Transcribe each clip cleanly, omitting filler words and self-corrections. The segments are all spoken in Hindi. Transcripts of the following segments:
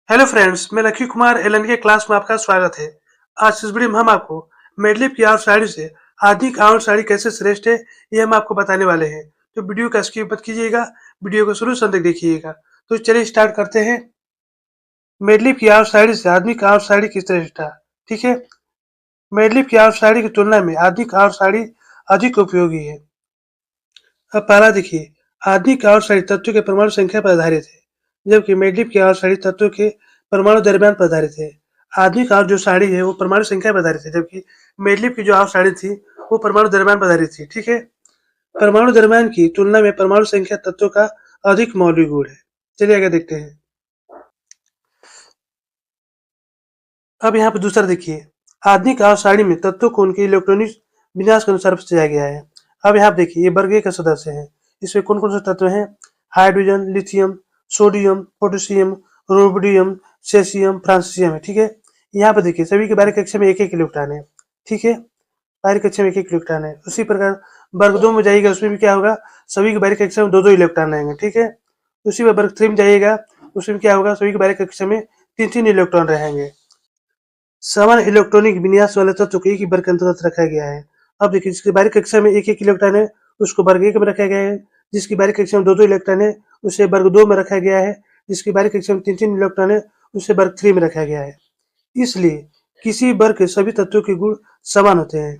हेलो फ्रेंड्स, मैं लकी कुमार एलन के क्लास में आपका स्वागत है। आज इस वीडियो में हम आपको मेडलिप की आउट साड़ी से आधुनिक आउट साड़ी कैसे श्रेष्ठ है, ये हम आपको बताने वाले हैं। तो वीडियो का स्किप मत कीजिएगा, वीडियो को शुरू से अंत तक देखिएगा। तो चलिए स्टार्ट करते हैं। मेडलिप की आउट साड़ी से आधुनिक आउट साड़ी की श्रेष्ठता। ठीक है, मेडलिप की आउट साड़ी की तुलना में आधुनिक आउट साड़ी अधिक उपयोगी है। अब पहला देखिए, आधुनिक आउट साड़ी तत्वों के परमाणु संख्या पर आधारित है, जबकि मेडलिप की आउट साड़ी तत्वों के परमाणु द्रव्यमान पर आधारित है। आधुनिक आउट जो साड़ी है वो परमाणु संख्या पर आधारित है, जबकि मेडलिप की जो आउट साड़ी थी वो परमाणु द्रव्यमान पर आधारित थी। ठीक है, परमाणु द्रव्यमान की तुलना में परमाणु संख्या तत्वों का अधिक मौलिक गुण है। चलिए आगे देखते हैं। अब यहाँ पे दूसरा देखिए, आधुनिक आउट साड़ी में तत्वों को उनके इलेक्ट्रॉनिक विन्यास के अनुसार सजाया गया है। अब यहाँ देखिए, ये वर्ग का सदस्य है। इसमें कौन कौन से तत्व हैं? Hydrogen, lithium, sodium, potassium, rhodium, caesium, francium है। ठीक है, यहाँ पे देखिए सभी के बारे कक्षा में एक एक इलेक्ट्रॉन है। ठीक है, बाहरी कक्षा में एक एक इलेक्ट्रॉन है। उसी प्रकार वर्ग 2 में जाइएगा, उसमें भी क्या होगा? सभी के बाहरी कक्षा में दो दो इलेक्ट्रॉन रहेंगे। ठीक है, उसी में वर्ग 3 में जाइएगा, उसमें क्या होगा? सभी के बाहरी कक्षा में तीन तीन इलेक्ट्रॉन रहेंगे। समान इलेक्ट्रॉनिक विन्यास वाले तत्व को एक ही वर्ग के अंतर्गत रखा गया है। अब देखिए, जिसकी बाहरी कक्षा में एक एक इलेक्ट्रॉन है उसको वर्ग 1 में रखा गया है। जिसकी बाहरी कक्षा में दो दो इलेक्ट्रॉन है उसे वर्ग 2 में रखा गया है। जिसकी बाहरी कक्षा में तीन तीन इलेक्ट्रॉन है उसे वर्ग 3 में रखा गया है। इसलिए किसी वर्ग के सभी तत्वों के गुण समान होते हैं।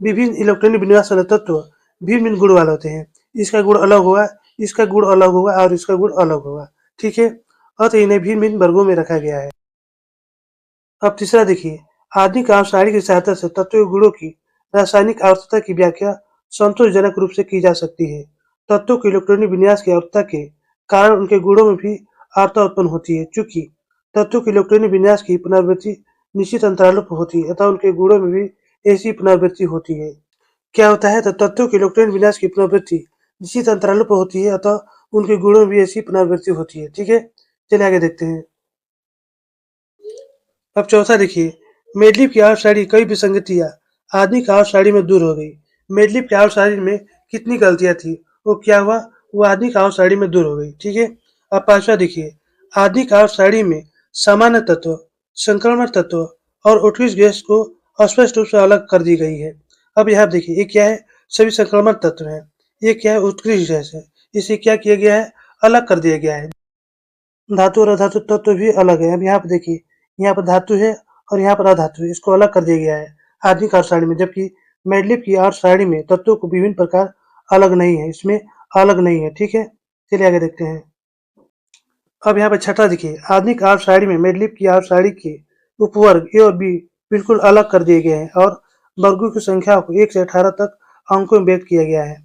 विभिन्न इलेक्ट्रॉनिक विन्यास वाले तत्व भिन्न भिन्न गुण वाले होते हैं। इसका गुण अलग होगा, इसका गुण अलग होगा और इसका गुण अलग होगा। ठीक है, अतः इन्हें भिन्न भिन्न वर्गों में रखा गया है। अब तीसरा देखिए, आधुनिक आविष्कार की सहायता से तत्वों के गुणों की रासायनिक आवर्तता की व्याख्या संतोषजनक रूप से की जा सकती है। तत्वों के इलेक्ट्रॉनिक विन्यास की आवर्तता के कारण उनके गुणों में भी आवर्तता उत्पन्न होती है। चूंकि तत्वों के इलेक्ट्रॉनिक विन्यास की पुनरावृत्ति निश्चित अंतरालों पर होती है, अतः उनके गुणों में भी ऐसी पुनरावृत्ति होती है। क्या होता है? तो तत्वों के इलेक्ट्रॉनिक विन्यास की पुनरावृत्ति निश्चित अंतरालों पर होती है, अतः उनके गुणों में भी ऐसी पुनरावृत्ति होती है। ठीक है, चलिए आगे देखते हैं। अब चौथा देखिए, मेडलिप की आउट साड़ी कई विसंगतियां आधुनिक आउट साड़ी में दूर हो गई। मेडलिप की आउट साड़ी में कितनी गलतियां थी, वो क्या हुआ? वो आधुनिक आउट साड़ी में दूर हो गई। ठीक है, अब पांचवा देखिए, आधुनिक आउट साड़ी में सामान्य तत्व, संक्रमण तत्व और उत्कृष्ट गैस को स्पष्ट रूप से अलग कर दी गई है। अब यहाँ देखिए, ये क्या है? सभी संक्रमण तत्व है। ये क्या है? उत्कृष्ट गैस है। इसे क्या किया गया है? अलग कर दिया गया है। धातु और अधातु तत्व भी अलग है। अब यहाँ पे देखिए, यहाँ पर धातु है और यहाँ पर अधातु है, इसको अलग कर दिया गया है आधुनिक आर्ट सारणी में। जबकि मेडलिप की आर्ट सारणी में तत्वों को विभिन्न प्रकार अलग नहीं है, इसमें अलग नहीं है। ठीक है, चलिए आगे देखते हैं। अब यहाँ पे छठा देखिए, आधुनिक आर्ट सारणी में मेडलिप की आर्ट सारणी के उपवर्ग ए और बी बिल्कुल अलग कर दिए गए हैं और वर्गों की संख्या को 1 से 18 तक अंकों में व्यक्त किया गया है।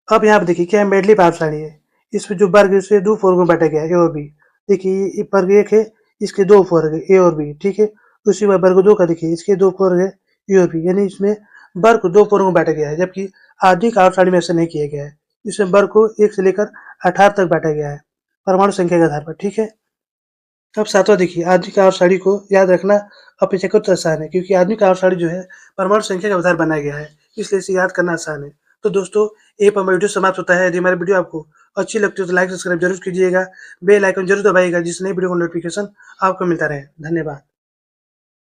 अब यहाँ पे देखिए, क्या है? मेडलिप आर्ट सारणी है। इसमें जो वर्ग है उसे दो वर्गों में बांटा गया है, ए और बी। देखिए, ये वर्ग 1 है, इसके दो वर्ग है, ए और बी। ठीक है, उसी बार वर्ग 2 का देखिए, इसके दो वर्ग है, ए और बी। यानी इसमें वर्ग को दो वर्गों में बांटा गया है, जबकि आधुनिक आउट सारणी में ऐसा नहीं किया गया है। इसमें वर्ग को 1 से लेकर 18 तक बांटा गया है परमाणु संख्या के आधार पर। ठीक है, अब सातवां देखिए, आधुनिक आउट सारणी को याद रखना अपेक्षाकृत आसान है, क्योंकि आधुनिक आउट सारणी जो है परमाणु संख्या के आधार बनाया गया है, इसलिए इसे याद करना आसान है। तो दोस्तों, यहीं पर हमारा वीडियो समाप्त होता है। यदि हमारी वीडियो आपको अच्छी लगती है तो लाइक सब्सक्राइब जरूर कीजिएगा, बेल आइकन जरूर दबाइएगा, जिससे नई वीडियो का नोटिफिकेशन आपको मिलता रहे। धन्यवाद।